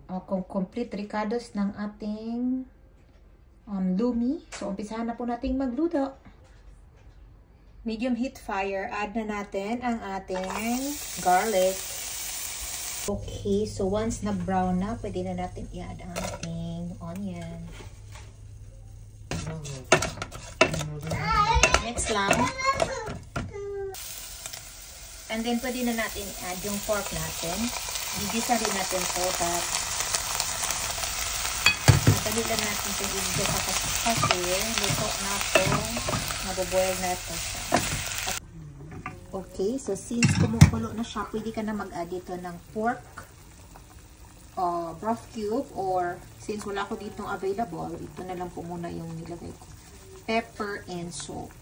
kung complete ricados ng ating lumi. So, umpisahan na po nating magluto. Medium heat fire. Add na natin ang ating garlic. Okay, so once na brown na, pwede na natin i-add ang ating onion. Mix lang. And then, pwede na natin i-add yung pork natin. Gigisa rin natin ito. Madali lang natin ito gigisa kasi luto na ito. Mabuboil na ito siya. Okay, so since kumukulo na siya, pwede ka na mag-add dito ng pork broth cube, or since wala ko ditong available, ito na lang po muna yung nilagay ko. Pepper and salt.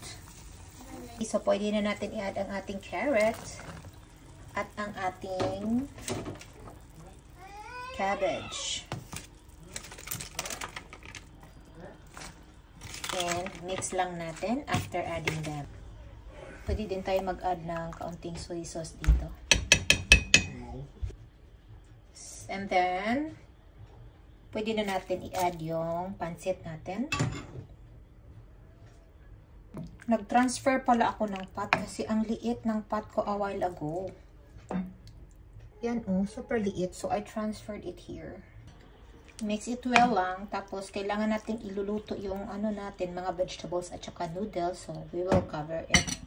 Okay, so pwede na natin i-add ang ating carrot at ang ating cabbage. And mix lang natin after adding them. Pwede din tayo mag-add ng kaunting soy sauce dito. And then, pwede na natin i-add yung pancit natin. Nag-transfer pala ako ng pot kasi ang liit ng pot ko a while ago. Yan super liit. So, I transferred it here. Mix it well lang. Tapos, kailangan natin iluluto yung natin, mga vegetables at saka noodles. So, we will cover it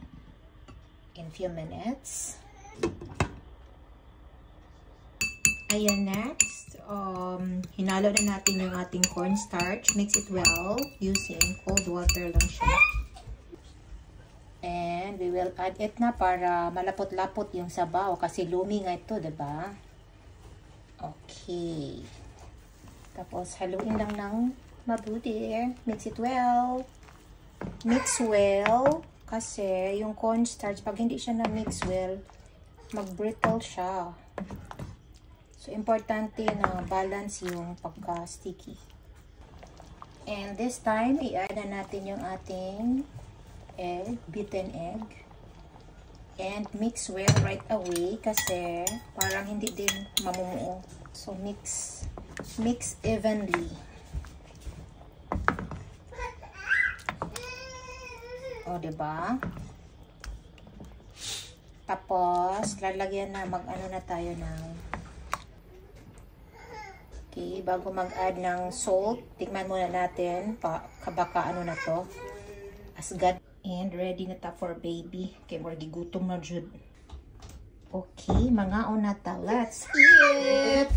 in few minutes. Ayan, next. Hinalo na natin yung ating cornstarch. Mix it well using cold water lang siya. And we will add it na para malapot-lapot yung sabaw kasi lumi nga ito, diba? Okay. Tapos, haluin lang ng mabuti. Mix it well. Mix well. Kasi, yung cornstarch, pag hindi siya na-mix well, mag-brittle siya. So, importante na balance yung pagka-sticky. And this time, i-add na natin yung ating egg, beaten egg. And mix well right away kasi parang hindi din mamumuo. So, mix evenly. O, diba? Tapos, lalagyan na na tayo ng okay, bago mag-add ng salt, tikman muna natin baka na to. Asgad. And ready na ta for baby. Okay, we're gigutom na jud. Okay, mga onata. Let's eat!